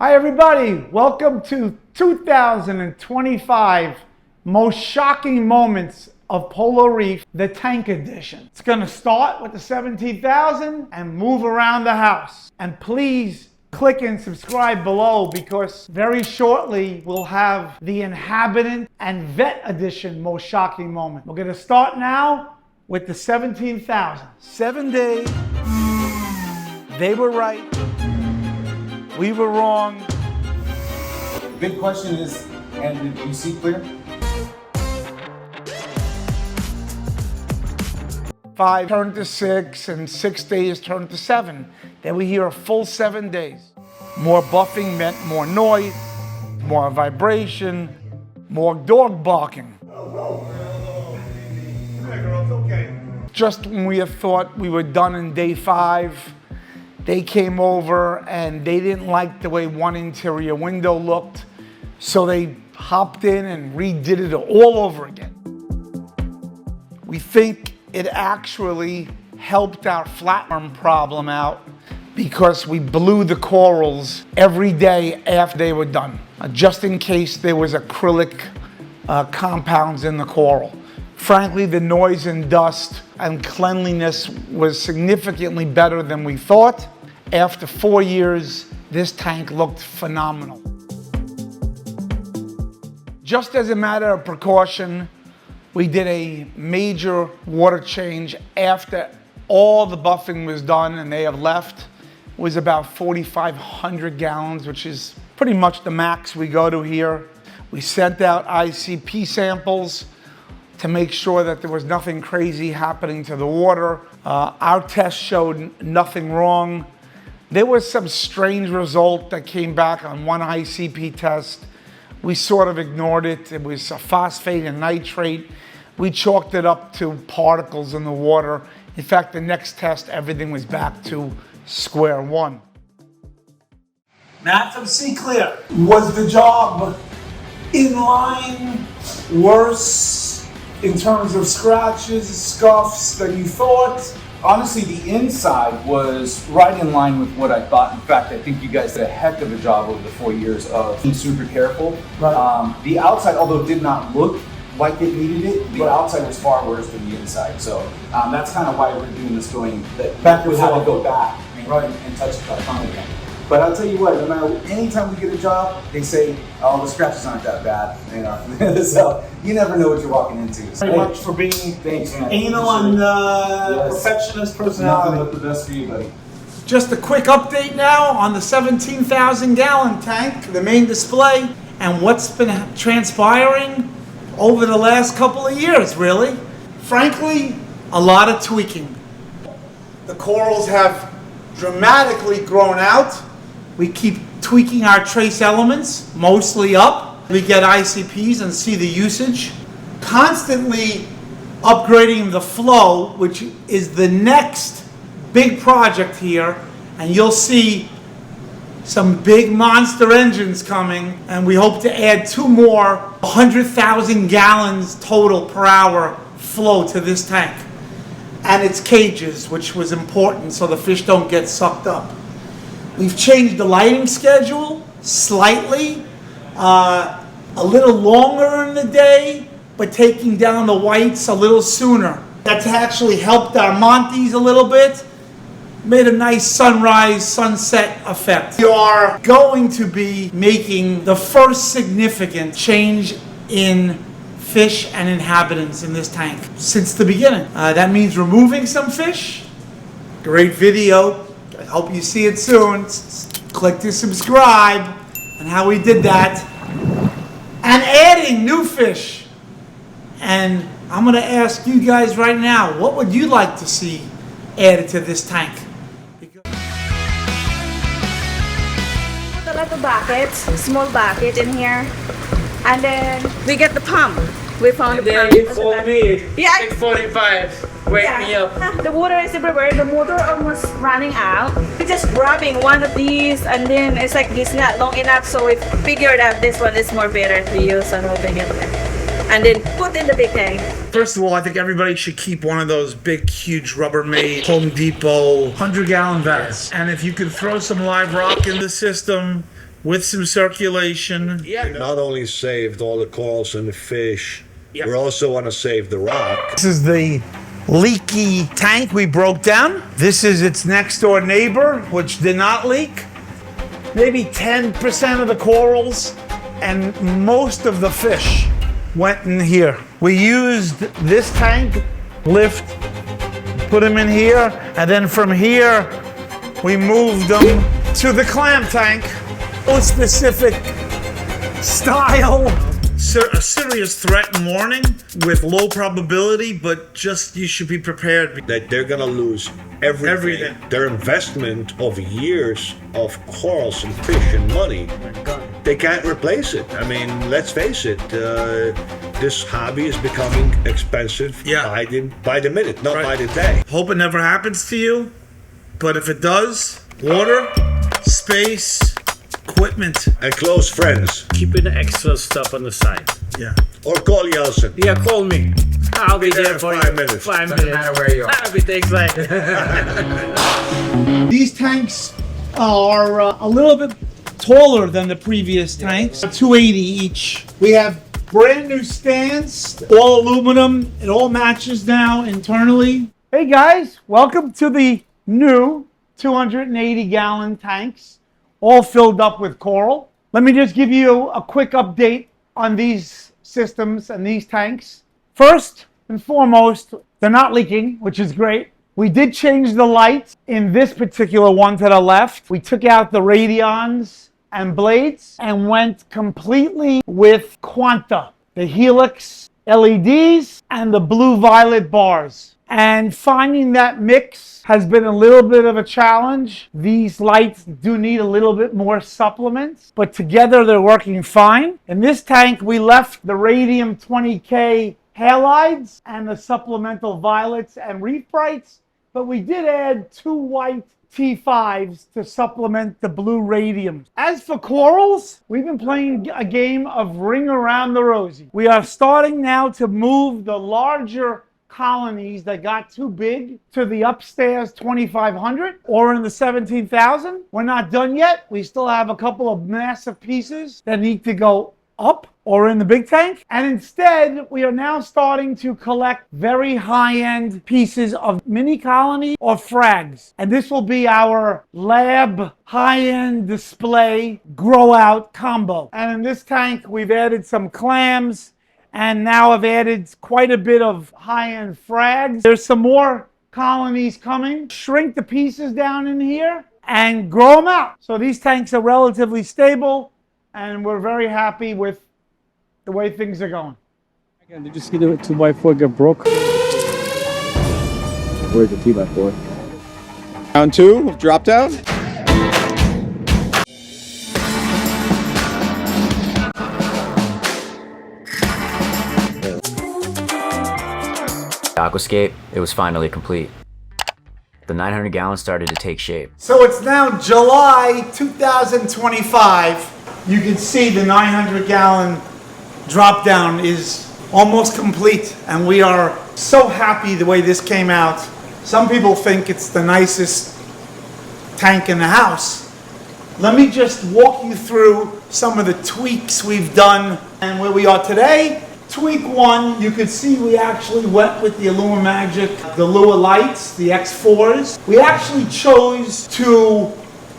Hi everybody, welcome to 2025 Most Shocking Moments of Polo Reef, the Tank Edition. It's gonna start with the 17,000 and move around the house. And please click and subscribe below because very shortly we'll have the Inhabitant and Vet Edition Most Shocking Moment. We're gonna start now with the 17,000. 7 days, they were right. We were wrong. The big question is, and did you see clear? 5 turned to 6 and 6 days turned to 7. Then we hear a full 7 days. More buffing meant more noise, more vibration, more dog barking. Just when we had thought we were done in day 5, they came over and they didn't like the way one interior window looked, so they hopped in and redid it all over again. We think it actually helped our flatworm problem out because we blew the corals every day after they were done, just in case there was acrylic compounds in the coral. Frankly, the noise and dust and cleanliness was significantly better than we thought. After 4 years, this tank looked phenomenal. Just as a matter of precaution, we did a major water change after all the buffing was done and they have left. It was about 4,500 gallons, which is pretty much the max we go to here. We sent out ICP samples to make sure that there was nothing crazy happening to the water. Our test showed nothing wrong. There was some strange result that came back on one ICP test. We sort of ignored it. It was a phosphate and nitrate. We chalked it up to particles in the water. In fact, the next test, everything was back to square one. Matt from Sinc Clear. Was the job in line, worse in terms of scratches, scuffs than you thought? Honestly, the inside was right in line with what I thought. In fact, I think you guys did a heck of a job over the 4 years of being super careful. Right. The outside, although it did not look like it needed it, the outside was far worse than the inside. So that's kind of why we're doing this back. We had to go back and touch the tunnel again. But I'll tell you what, no matter anytime we get a job, they say, oh, the scratches aren't that bad. You know, so you never know what you're walking into. So, Very much for being anal and perfectionist personality. Nothing but the best for you, buddy. Just a quick update now on the 17,000 gallon tank, the main display, and what's been transpiring over the last couple of years, really. Frankly, a lot of tweaking. The corals have dramatically grown out. We keep tweaking our trace elements, mostly up. We get ICPs and see the usage. Constantly upgrading the flow, which is the next big project here. And you'll see some big monster engines coming. And we hope to add 2 more 100,000 gallons total per hour flow to this tank. And its cages, which was important so the fish don't get sucked up. We've changed the lighting schedule slightly, a little longer in the day, but taking down the whites a little sooner. That's actually helped our Montes a little bit, made a nice sunrise, sunset effect. We are going to be making the first significant change in fish and inhabitants in this tank since the beginning. That means removing some fish. Great video. I hope you see it soon. Click to subscribe and how we did that. And adding new fish. And I'm going to ask you guys right now, what would you like to see added to this tank? Put a little bucket, small bucket in here. And then we get the pump. We found the pump. You call me. Yeah. 6:45. Wake me up. The water is everywhere. The motor almost running out. We're just grabbing one of these, and then it's like it's not long enough, so we figured out this one is more better to use, and we'll bring it there. And then put in the big tank. First of all, I think everybody should keep one of those big, huge Rubbermaid Home Depot 100-gallon vats. And if you could throw some live rock in the system, with some circulation. Yeah. Not only saved all the corals and the fish, Yeah. we also want to save the rock. This is the leaky tank we broke down. This is its next door neighbor, which did not leak. Maybe 10% of the corals and most of the fish went in here. We used this tank, lift, put them in here, and then from here, we moved them to the clam tank. No specific style. A serious threat and warning with low probability, but just you should be prepared. That they're gonna lose everything. Their investment of years of corals and fish and money, they can't replace it. I mean, let's face it, this hobby is becoming expensive by the minute, not by the day. Hope it never happens to you, but if it does, water, space, equipment. And close friends. Keeping the extra stuff on the side. Yeah. Or call Jelsen. Yeah, call me. I'll be there for 5 you. minutes. 5 Doesn't minutes. matter where you are. Everything like. These tanks are a little bit taller than the previous tanks, 280 each. We have brand new stands, all aluminum. It all matches now internally. Hey guys, welcome to the new 280 gallon tanks, all filled up with coral. Let me just give you a quick update on these systems and these tanks. First and foremost, they're not leaking, which is great. We did change the lights in this particular one to the left. We took out the radions and blades and went completely with Quanta, the Helix LEDs and the blue-violet bars. And finding that mix has been a little bit of a challenge. These lights do need a little bit more supplements, but together they're working fine. In this tank, we left the Radium 20K halides and the supplemental violets and reef brights, but we did add 2 white T5s to supplement the blue radiums. As for corals, we've been playing a game of Ring Around the Rosie. We are starting now to move the larger colonies that got too big to the upstairs 2,500 or in the 17,000. We're not done yet. We still have a couple of massive pieces that need to go up or in the big tank. And instead, we are now starting to collect very high-end pieces of mini colony or frags. And this will be our lab high-end display grow out combo. And in this tank, we've added some clams, and now I've added quite a bit of high-end frags. There's some more colonies coming. Shrink the pieces down in here and grow them out. So these tanks are relatively stable, and we're very happy with the way things are going. Again, did you see the 2x4 get broke? Where's the 2x4? Round 2 of drop down. Aquascape, it was finally complete. The 900 gallons started to take shape. So it's now July 2025. You can see the 900 gallon drop down is almost complete, and we are so happy the way this came out. Some people think it's the nicest tank in the house. Let me just walk you through some of the tweaks we've done and where we are today. Tweak 1, you could see we actually went with the Illumimagic, the Lua lights, the X4s. We actually chose to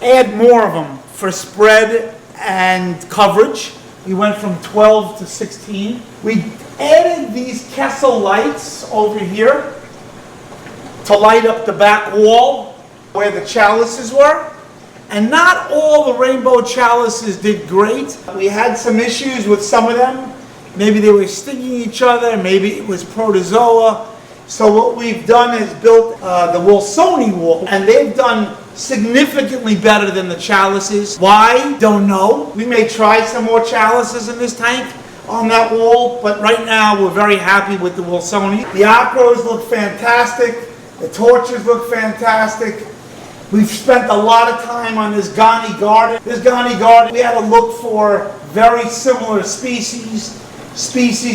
add more of them for spread and coverage. We went from 12 to 16. We added these Kessel lights over here to light up the back wall where the chalices were. And not all the rainbow chalices did great. We had some issues with some of them. Maybe they were stinging each other, maybe it was protozoa. So what we've done is built the Wilsoni wall, and they've done significantly better than the chalices. Why? Don't know. We may try some more chalices in this tank on that wall, but right now we're very happy with the Wilsoni. The Aquos look fantastic. The torches look fantastic. We've spent a lot of time on this Ghani garden. This Ghani garden, we had to look for very similar species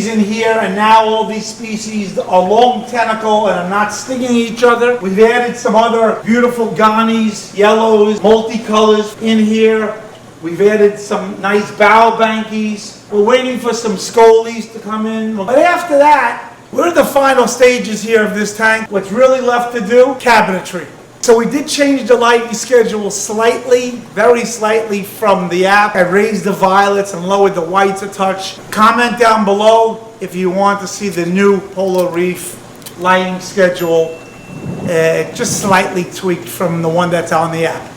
in here, and now all these species are long tentacle and are not stinging each other. We've added some other beautiful Ghanis, yellows, multicolors in here. We've added some nice bow bankies. We're waiting for some scolies to come in. But after that, we're at the final stages here of this tank. What's really left to do, cabinetry. So we did change the lighting schedule slightly, very slightly from the app. I raised the violets and lowered the whites a touch. Comment down below if you want to see the new Polo Reef lighting schedule, just slightly tweaked from the one that's on the app.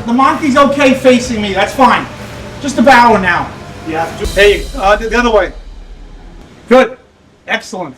The Monty's okay facing me, that's fine. Just a bower now. Yeah. Hey, the other way. Good. Excellent.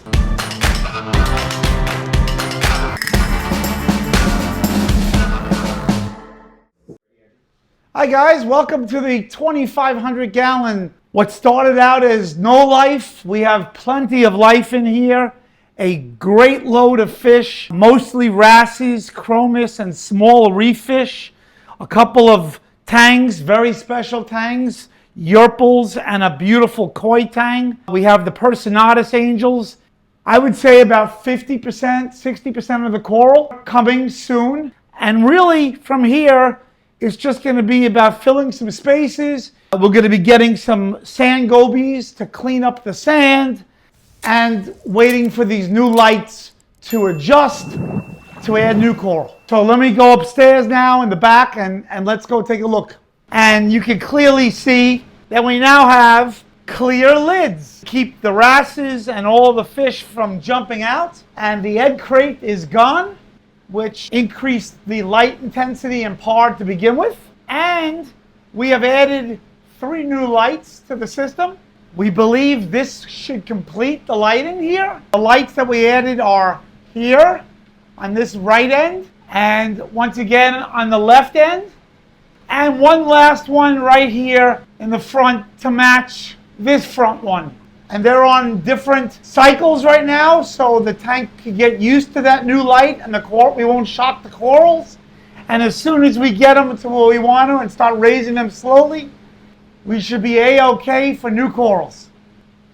Hi guys, welcome to the 2,500 gallon. What started out as no life, we have plenty of life in here. A great load of fish, mostly wrassies, chromis, and small reef fish. A couple of tangs, very special tangs, yerples, and a beautiful koi tang. We have the Personatus angels. I would say about 50%, 60% of the coral coming soon. And really, from here, it's just going to be about filling some spaces. We're going to be getting some sand gobies to clean up the sand and waiting for these new lights to adjust to add new coral. So let me go upstairs now in the back and let's go take a look. And you can clearly see that we now have clear lids. Keep the wrasses and all the fish from jumping out. And the egg crate is gone, which increased the light intensity and PAR to begin with. And we have added 3 new lights to the system. We believe this should complete the lighting here. The lights that we added are here on this right end, and once again on the left end, and one last one right here in the front to match this front one. And they're on different cycles right now, so the tank can get used to that new light and we won't shock the corals. And as soon as we get them to where we want to and start raising them slowly, we should be A-okay for new corals.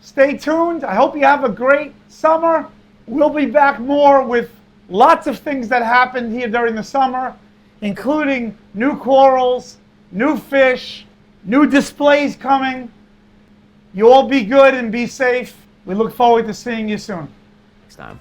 Stay tuned. I hope you have a great summer. We'll be back more with lots of things that happened here during the summer, including new corals, new fish, new displays coming. You all be good and be safe. We look forward to seeing you soon. Next time.